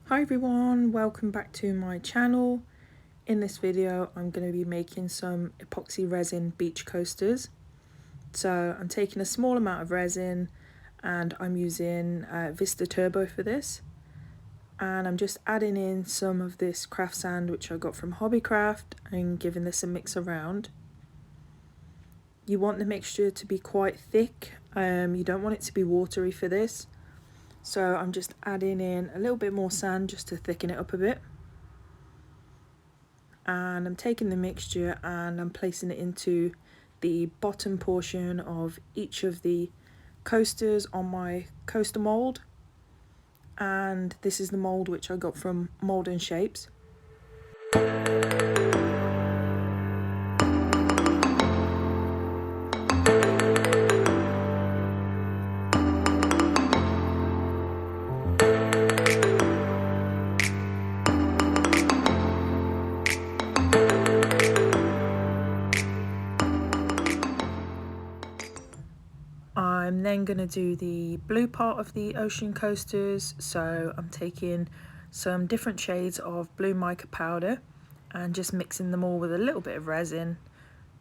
Hi everyone, welcome back to my channel. In this video I'm going to be making some epoxy resin beach coasters. So I'm taking a small amount of resin and I'm using Vista Turbo for this. And I'm just adding in some of this craft sand which I got from Hobbycraft and giving this a mix around. You want the mixture to be quite thick, you don't want it to be watery for this. So I'm just adding in a little bit more sand just to thicken it up a bit. And I'm taking the mixture and I'm placing it into the bottom portion of each of the coasters on my coaster mould. And this is the mould which I got from Mold&Shapes. I'm then going to do the blue part of the ocean coasters, so I'm taking some different shades of blue mica powder and just mixing them all with a little bit of resin,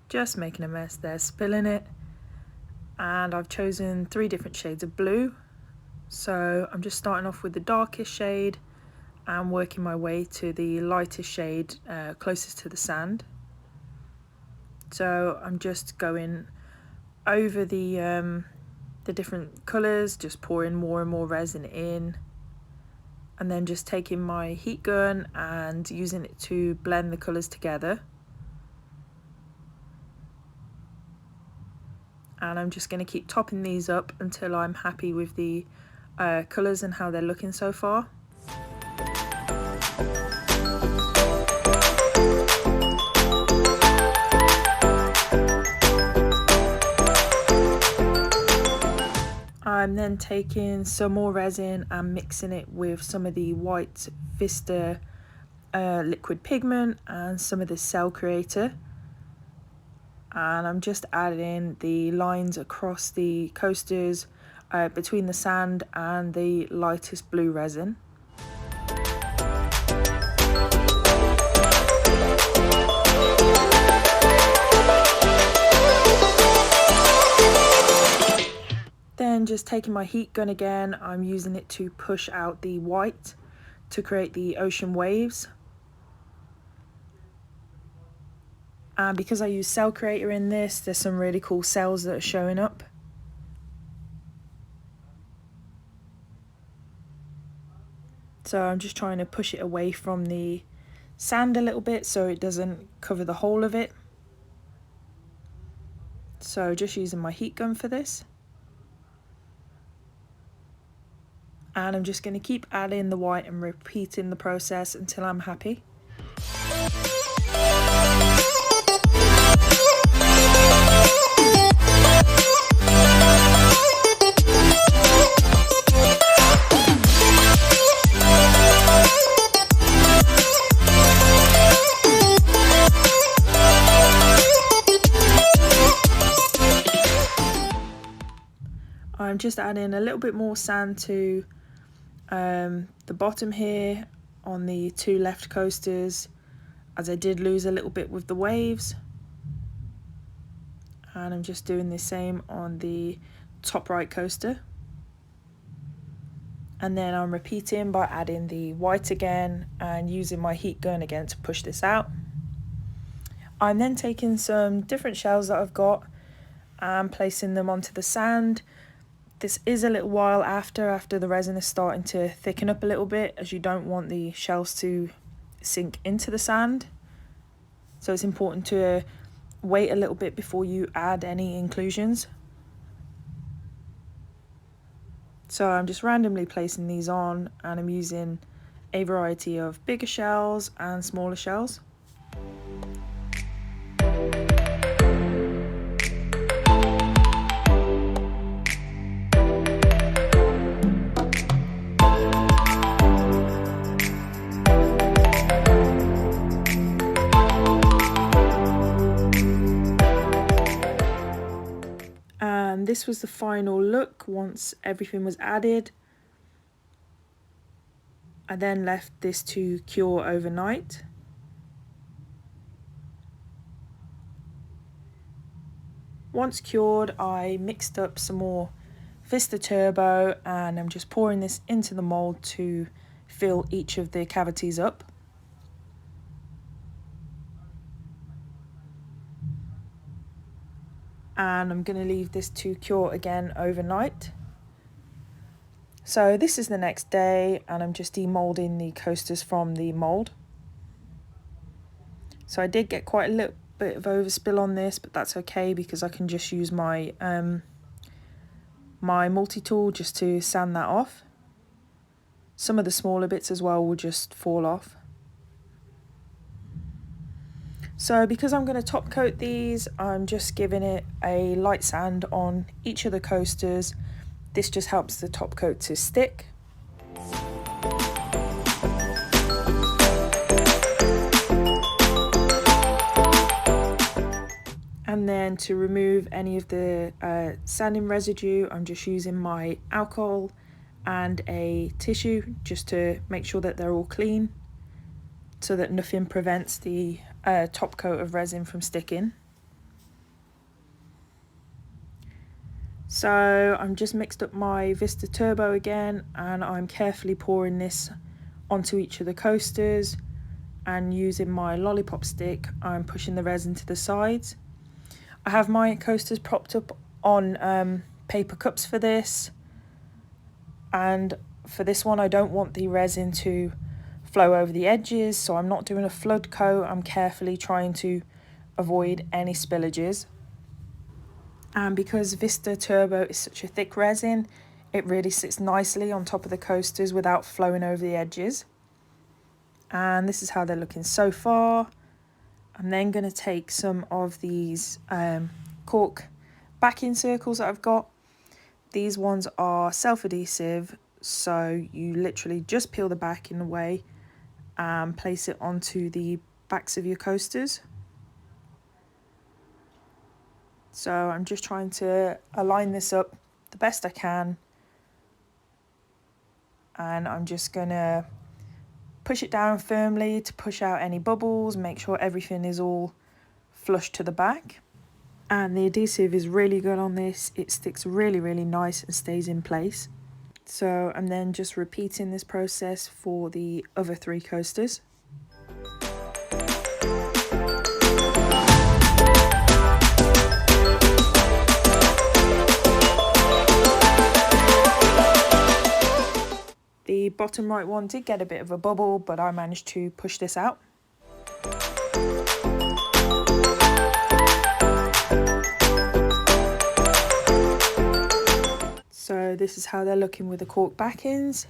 just making a mess there, spilling it. And I've chosen 3 different shades of blue, so I'm just starting off with the darkest shade and working my way to the lightest shade closest to the sand. So I'm just going over the different colours, just pouring more and more resin in, and then just taking my heat gun and using it to blend the colours together. And I'm just going to keep topping these up until I'm happy with the colours and how they're looking so far. I'm then taking some more resin and mixing it with some of the white Vista liquid pigment and some of the cell creator. And I'm just adding the lines across the coasters between the sand and the lightest blue resin. Then just taking my heat gun again, I'm using it to push out the white to create the ocean waves. And because I use cell creator in this, there's some really cool cells that are showing up. So I'm just trying to push it away from the sand a little bit so it doesn't cover the whole of it. So just using my heat gun for this. And I'm just going to keep adding the white and repeating the process until I'm happy. I'm just adding a little bit more sand to the bottom here on the 2 left coasters, as I did lose a little bit with the waves. And I'm just doing the same on the top right coaster. And then I'm repeating by adding the white again and using my heat gun again to push this out. I'm then taking some different shells that I've got and placing them onto the sand. This is a little while after the resin is starting to thicken up a little bit, as you don't want the shells to sink into the sand. So it's important to wait a little bit before you add any inclusions. So I'm just randomly placing these on, and I'm using a variety of bigger shells and smaller shells. And this was the final look once everything was added. I then left this to cure overnight. Once cured, I mixed up some more Vista Turbo and I'm just pouring this into the mould to fill each of the cavities up. And I'm going to leave this to cure again overnight. So this is the next day and I'm just demoulding the coasters from the mould. So I did get quite a little bit of overspill on this, but that's okay because I can just use my my multi-tool just to sand that off. Some of the smaller bits as well will just fall off. So because I'm going to top coat these, I'm just giving it a light sand on each of the coasters. This just helps the top coat to stick. And then to remove any of the sanding residue, I'm just using my alcohol and a tissue just to make sure that they're all clean, so that nothing prevents the top coat of resin from sticking. So I'm just mixed up my Vista Turbo again and I'm carefully pouring this onto each of the coasters, and using my lollipop stick I'm pushing the resin to the sides. I have my coasters propped up on paper cups for this, and for this one I don't want the resin to flow over the edges, so I'm not doing a flood coat. I'm carefully trying to avoid any spillages. And because Vista Turbo is such a thick resin, it really sits nicely on top of the coasters without flowing over the edges. And this is how they're looking so far. I'm then going to take some of these cork backing circles that I've got. These ones are self-adhesive, so you literally just peel the backing away and place it onto the backs of your coasters. So I'm just trying to align this up the best I can, and I'm just going to push it down firmly to push out any bubbles, make sure everything is all flush to the back. And the adhesive is really good on this. It sticks really, really nice and stays in place. So I'm then just repeating this process for the other 3 coasters. The bottom right one did get a bit of a bubble, but I managed to push this out. So this is how they're looking with the cork backings.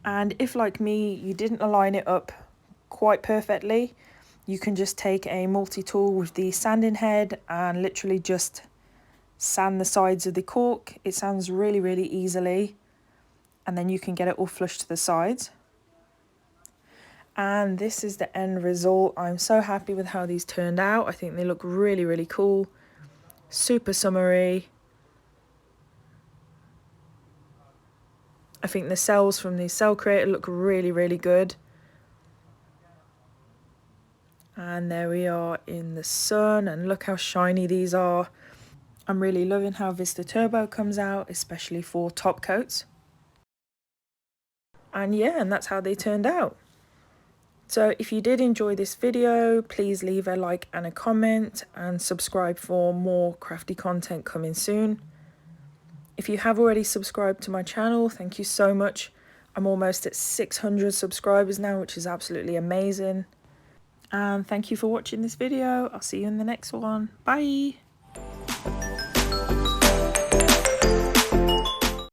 And if, like me, you didn't align it up quite perfectly, you can just take a multi-tool with the sanding head and literally just sand the sides of the cork. It sands really, really easily, and then you can get it all flush to the sides. And this is the end result. I'm so happy with how these turned out. I think they look really, really cool. Super summery. I think the cells from the cell creator look really, really good. And there we are in the sun, and look how shiny these are. I'm really loving how Vista Turbo comes out, especially for top coats. And yeah, and that's how they turned out. So if you did enjoy this video, please leave a like and a comment, and subscribe for more crafty content coming soon. If you have already subscribed to my channel, thank you so much. I'm almost at 600 subscribers now, which is absolutely amazing. And thank you for watching this video. I'll see you in the next one. Bye!